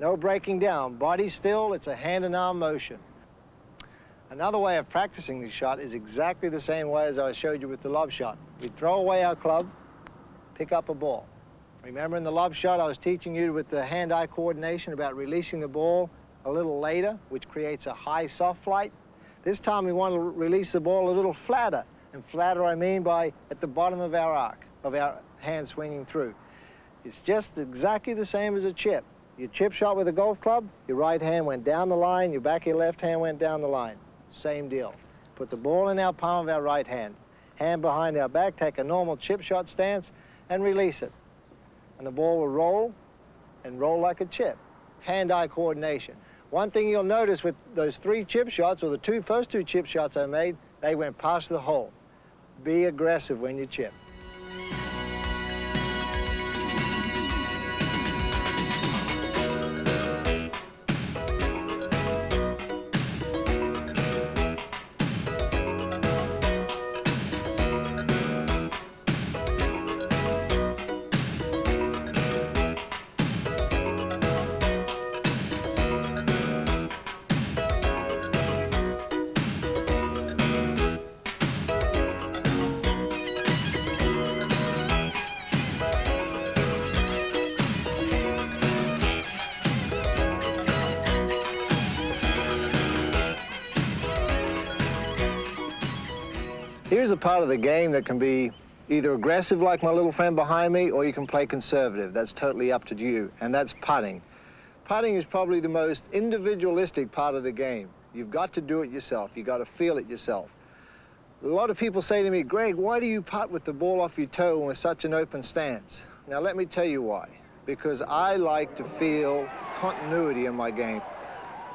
No breaking down. Body still, it's a hand and arm motion. Another way of practicing this shot is exactly the same way as I showed you with the lob shot. We throw away our club, pick up a ball. Remember in the lob shot, I was teaching you with the hand-eye coordination about releasing the ball a little later, which creates a high soft flight. This time we want to release the ball a little flatter. And flatter I mean by at the bottom of our arc, of our hand swinging through. It's just exactly the same as a chip. Your chip shot with a golf club, your right hand went down the line, your back of your left hand went down the line. Same deal. Put the ball in our palm of our right hand. Hand behind our back, take a normal chip shot stance and release it. And the ball will roll and roll like a chip. Hand-eye coordination. One thing you'll notice with those 3 chip shots, or the first two chip shots I made, they went past the hole. Be aggressive when you chip. Here's a part of the game that can be either aggressive like my little friend behind me, or you can play conservative. That's totally up to you, and that's putting. Putting is probably the most individualistic part of the game. You've got to do it yourself. You've got to feel it yourself. A lot of people say to me, Greg, why do you putt with the ball off your toe and with such an open stance? Now let me tell you why. Because I like to feel continuity in my game.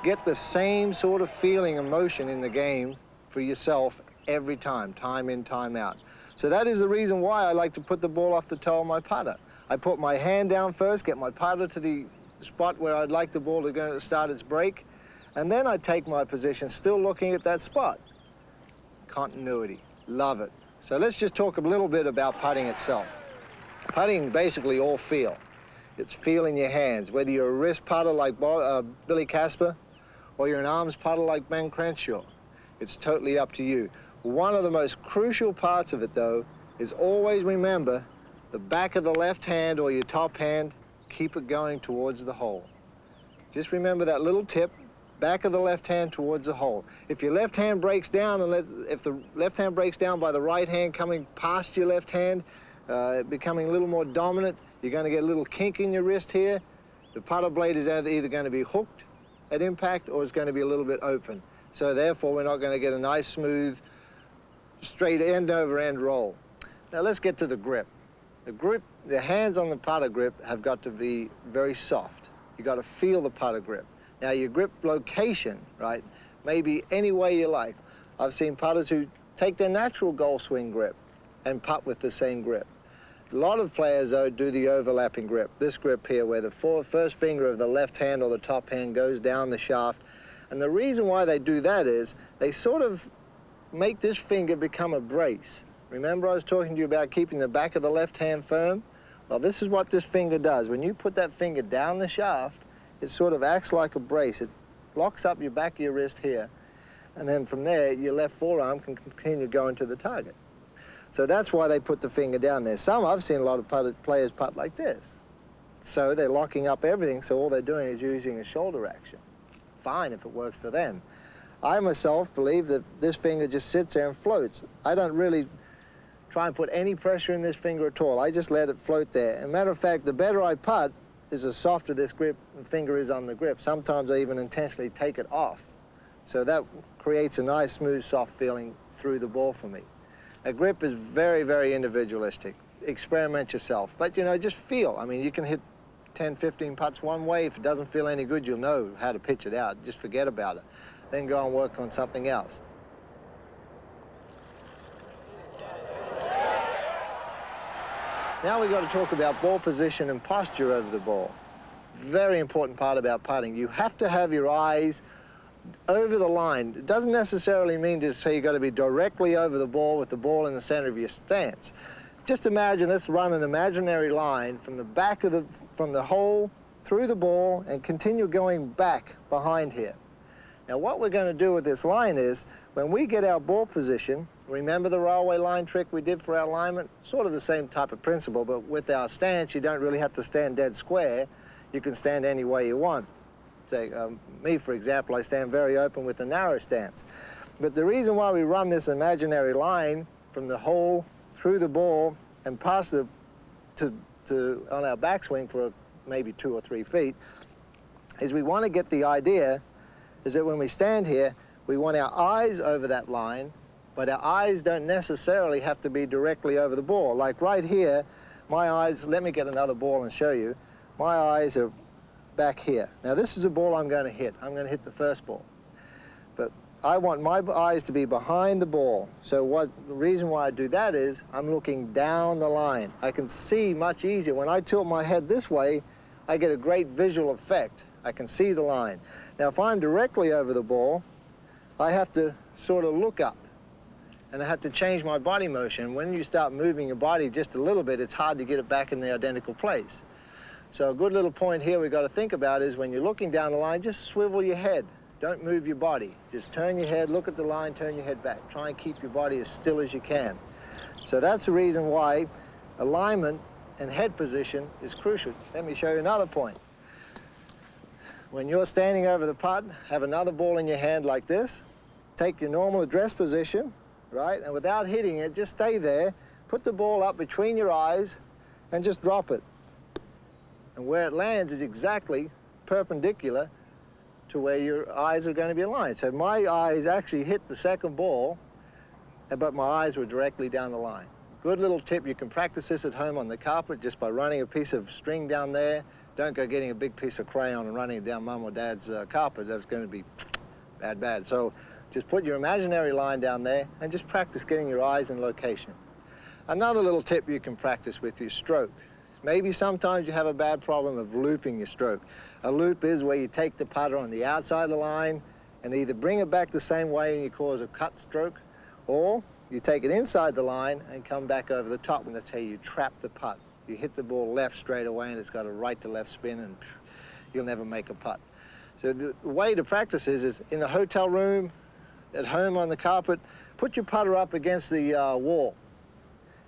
Get the same sort of feeling and motion in the game for yourself every time, time in, time out. So that is the reason why I like to put the ball off the toe of my putter. I put my hand down first, get my putter to the spot where I'd like the ball to go start its break, and then I take my position, still looking at that spot. Continuity, love it. So let's just talk a little bit about putting itself. Putting basically all feel. It's feel in your hands, whether you're a wrist putter like Billy Casper, or you're an arms putter like Ben Crenshaw. It's totally up to you. One of the most crucial parts of it, though, is always remember the back of the left hand or your top hand, keep it going towards the hole. Just remember that little tip, back of the left hand towards the hole. If your left hand breaks down, if the left hand breaks down by the right hand coming past your left hand, becoming a little more dominant, you're going to get a little kink in your wrist here. The putter blade is either going to be hooked at impact or it's going to be a little bit open. So therefore, we're not going to get a nice, smooth, straight end-over-end roll. Now let's get to the grip. The hands on the putter grip have got to be very soft. You've got to feel the putter grip. Now your grip location, right, may be any way you like. I've seen putters who take their natural golf swing grip and putt with the same grip. A lot of players, though, do the overlapping grip. This grip here, where the first finger of the left hand or the top hand goes down the shaft. And the reason why they do that is they sort of make this finger become a brace. Remember I was talking to you about keeping the back of the left hand firm? Well, this is what this finger does. When you put that finger down the shaft, it sort of acts like a brace. It locks up your back of your wrist here, and then from there, your left forearm can continue going to the target. So that's why they put the finger down there. I've seen a lot of players putt like this. So they're locking up everything, so all they're doing is using a shoulder action. Fine if it works for them. I myself believe that this finger just sits there and floats. I don't really try and put any pressure in this finger at all. I just let it float there. As a matter of fact, the better I putt is the softer this finger is on the grip. Sometimes I even intentionally take it off. So that creates a nice, smooth, soft feeling through the ball for me. A grip is very, very individualistic. Experiment yourself. But, you know, just feel. I mean, you can hit 10, 15 putts one way. If it doesn't feel any good, you'll know how to pitch it out. Just forget about it. Then go and work on something else. Now we've got to talk about ball position and posture over the ball. Very important part about putting. You have to have your eyes over the line. It doesn't necessarily mean to say you've got to be directly over the ball with the ball in the center of your stance. Just imagine, let's run an imaginary line from the back of from the hole through the ball and continue going back behind here. Now what we're going to do with this line is, when we get our ball position, remember the railway line trick we did for our alignment? Sort of the same type of principle, but with our stance, you don't really have to stand dead square. You can stand any way you want. Say, me, for example, I stand very open with a narrow stance. But the reason why we run this imaginary line from the hole through the ball and past on our backswing for maybe 2 or 3 feet is we want to get the idea is that when we stand here, we want our eyes over that line, but our eyes don't necessarily have to be directly over the ball. Like right here, my eyes, let me get another ball and show you. My eyes are back here. Now this is a ball I'm going to hit. I'm going to hit the first ball. But I want my eyes to be behind the ball. So the reason why I do that is I'm looking down the line. I can see much easier. When I tilt my head this way, I get a great visual effect. I can see the line. Now if I'm directly over the ball, I have to sort of look up and I have to change my body motion. When you start moving your body just a little bit, it's hard to get it back in the identical place. So a good little point here we've got to think about is when you're looking down the line, just swivel your head. Don't move your body. Just turn your head, look at the line, turn your head back. Try and keep your body as still as you can. So that's the reason why alignment and head position is crucial. Let me show you another point. When you're standing over the putt, have another ball in your hand like this. Take your normal address position, right? And without hitting it, just stay there. Put the ball up between your eyes and just drop it. And where it lands is exactly perpendicular to where your eyes are going to be aligned. So my eyes actually hit the second ball, but my eyes were directly down the line. Good little tip, you can practice this at home on the carpet just by running a piece of string down there. Don't go getting a big piece of crayon and running it down mum or dad's carpet. That's going to be bad. So just put your imaginary line down there and just practice getting your eyes in location. Another little tip you can practice with your stroke. Maybe sometimes you have a bad problem of looping your stroke. A loop is where you take the putter on the outside of the line and either bring it back the same way and you cause a cut stroke, or you take it inside the line and come back over the top, and that's how you trap the putt. You hit the ball left straight away and it's got a right to left spin and you'll never make a putt. So the way to practice is in the hotel room, at home on the carpet, put your putter up against the wall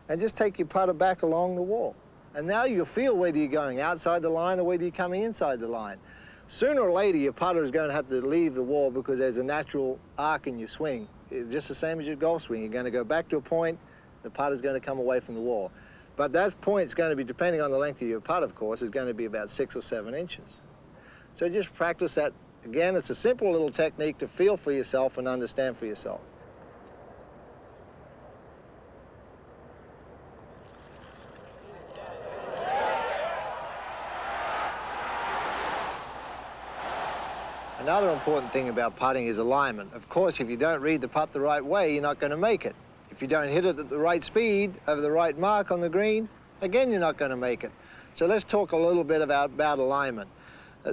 and just take your putter back along the wall. And now you'll feel whether you're going outside the line or whether you're coming inside the line. Sooner or later, your putter is going to have to leave the wall because there's a natural arc in your swing. It's just the same as your golf swing. You're going to go back to a point, the putter's going to come away from the wall. But that point's going to be, depending on the length of your putt, of course, is going to be about 6 or 7 inches. So just practice that. Again, it's a simple little technique to feel for yourself and understand for yourself. Another important thing about putting is alignment. Of course, if you don't read the putt the right way, you're not going to make it. If you don't hit it at the right speed, over the right mark on the green, again, you're not going to make it. So let's talk a little bit about alignment.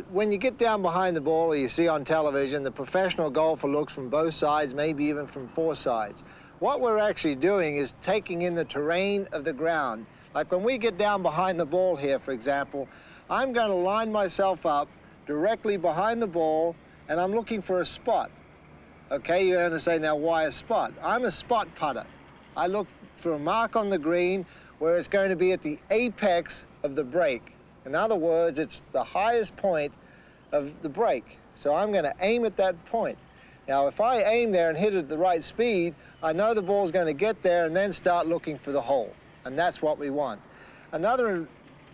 When you get down behind the ball, or you see on television, the professional golfer looks from both sides, maybe even from 4 sides. What we're actually doing is taking in the terrain of the ground. Like when we get down behind the ball here, for example, I'm going to line myself up directly behind the ball, and I'm looking for a spot. Okay, you're going to say, now why a spot? I'm a spot putter. I look for a mark on the green where it's going to be at the apex of the break. In other words, it's the highest point of the break. So I'm going to aim at that point. Now, if I aim there and hit it at the right speed, I know the ball's going to get there and then start looking for the hole. And that's what we want. Another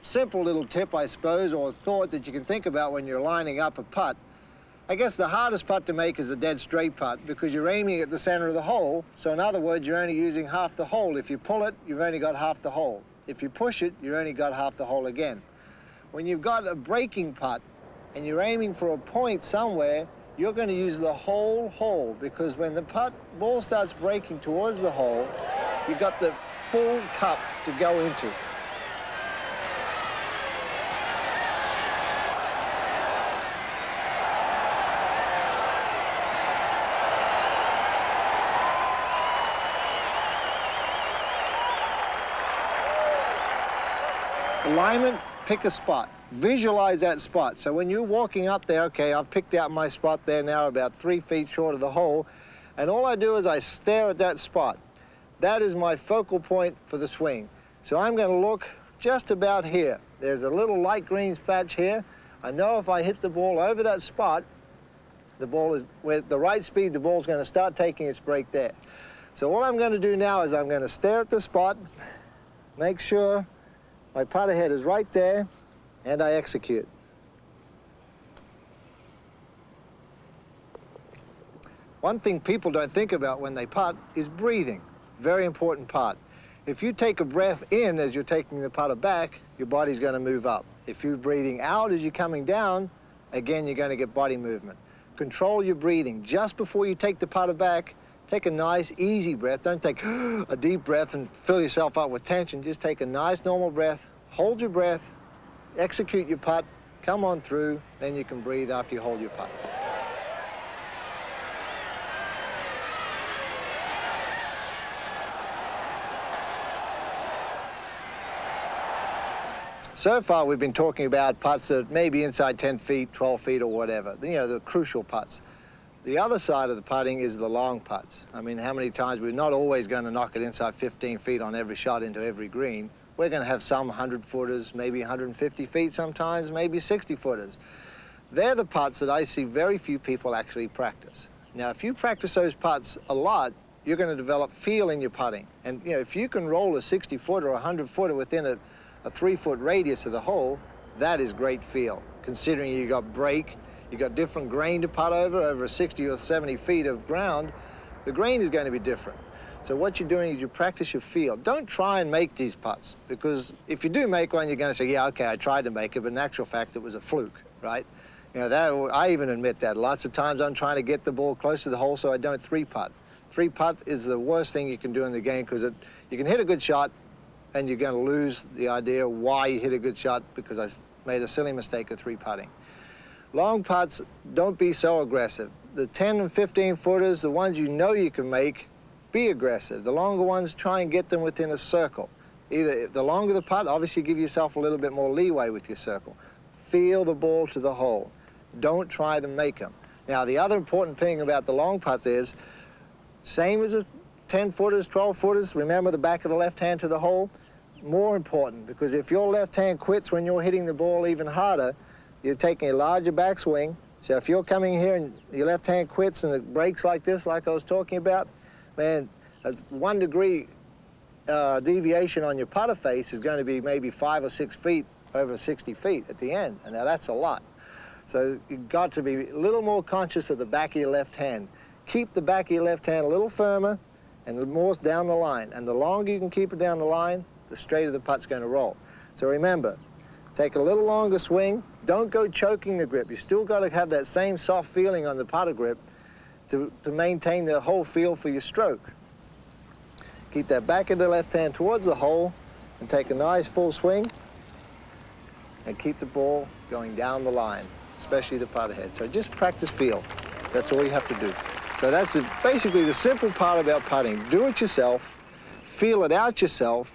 simple little tip, I suppose, or thought that you can think about when you're lining up a putt. I guess the hardest putt to make is a dead straight putt because you're aiming at the center of the hole. So in other words, you're only using half the hole. If you pull it, you've only got half the hole. If you push it, you've only got half the hole again. When you've got a breaking putt and you're aiming for a point somewhere, you're going to use the whole hole because when the ball starts breaking towards the hole, you've got the full cup to go into. Alignment, pick a spot. Visualize that spot. So when you're walking up there, okay, I've picked out my spot there now about 3 feet short of the hole, and all I do is I stare at that spot. That is my focal point for the swing. So I'm going to look just about here. There's a little light green patch here. I know if I hit the ball over that spot, the ball is, with the right speed, the ball's going to start taking its break there. So all I'm going to do now is I'm going to stare at the spot, make sure my putter head is right there, and I execute. One thing people don't think about when they putt is breathing. Very important part. If you take a breath in as you're taking the putter back, your body's going to move up. If you're breathing out as you're coming down, again, you're going to get body movement. Control your breathing. Just before you take the putter back, take a nice, easy breath. Don't take a deep breath and fill yourself up with tension. Just take a nice, normal breath. Hold your breath. Execute your putt. Come on through. Then you can breathe after you hold your putt. So far, we've been talking about putts that may be inside 10 feet, 12 feet, or whatever. You know, the crucial putts. The other side of the putting is the long putts. I mean, how many times we're not always going to knock it inside 15 feet on every shot into every green. We're going to have some 100-footers, maybe 150 feet sometimes, maybe 60-footers. They're the putts that I see very few people actually practice. Now, if you practice those putts a lot, you're going to develop feel in your putting. And, you know, if you can roll a 60-footer or a 100-footer within a 3-foot radius of the hole, that is great feel. Considering you got break, you got different grain to putt over a 60 or 70 feet of ground, the grain is going to be different. So what you're doing is you practice your feel. Don't try and make these putts, because if you do make one, you're going to say, yeah, okay, I tried to make it, but in actual fact, it was a fluke, right? You know, that, I even admit that. Lots of times I'm trying to get the ball close to the hole so I don't 3-putt. 3-putt is the worst thing you can do in the game, because you can hit a good shot, and you're going to lose the idea why you hit a good shot, because I made a silly mistake of 3-putting. Long putts, don't be so aggressive. The 10 and 15 footers, the ones you know you can make, be aggressive. The longer ones, try and get them within a circle. Either the longer the putt, obviously give yourself a little bit more leeway with your circle. Feel the ball to the hole. Don't try to make them. Now, the other important thing about the long putt is, same as the 10 footers, 12 footers, remember the back of the left hand to the hole? More important, because if your left hand quits when you're hitting the ball even harder, you're taking a larger backswing. So if you're coming here and your left hand quits and it breaks like this, like I was talking about, man, a 1 degree deviation on your putter face is going to be maybe 5 or 6 feet over 60 feet at the end. And now that's a lot. So you've got to be a little more conscious of the back of your left hand. Keep the back of your left hand a little firmer and more down the line. And the longer you can keep it down the line, the straighter the putt's going to roll. So remember, take a little longer swing. Don't go choking the grip. You still got to have that same soft feeling on the putter grip to maintain the whole feel for your stroke. Keep that back of the left hand towards the hole and take a nice full swing and keep the ball going down the line, especially the putter head. So just practice feel. That's all you have to do. So that's basically the simple part about putting. Do it yourself, feel it out yourself,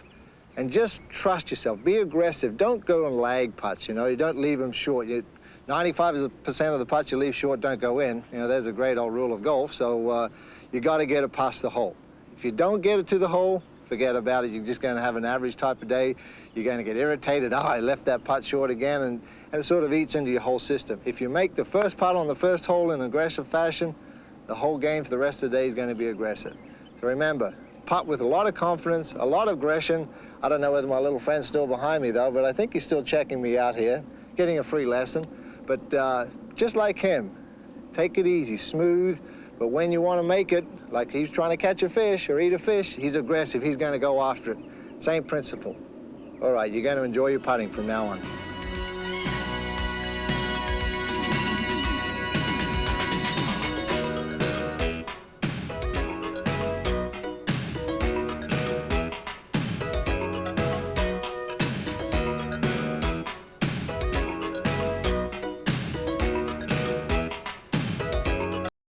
and just trust yourself. Be aggressive. Don't go and lag putts, you know. You don't leave them short. 95% of the putts you leave short don't go in. You know, there's a great old rule of golf. So you got to get it past the hole. If you don't get it to the hole, forget about it. You're just going to have an average type of day. You're going to get irritated. Oh, I left that putt short again. And it sort of eats into your whole system. If you make the first putt on the first hole in aggressive fashion, the whole game for the rest of the day is going to be aggressive. So remember, putt with a lot of confidence, a lot of aggression. I don't know whether my little friend's still behind me, though, but I think he's still checking me out here, getting a free lesson. But just like him, take it easy, smooth. But when you want to make it, like he's trying to catch a fish or eat a fish, he's aggressive. He's going to go after it. Same principle. All right, you're going to enjoy your putting from now on.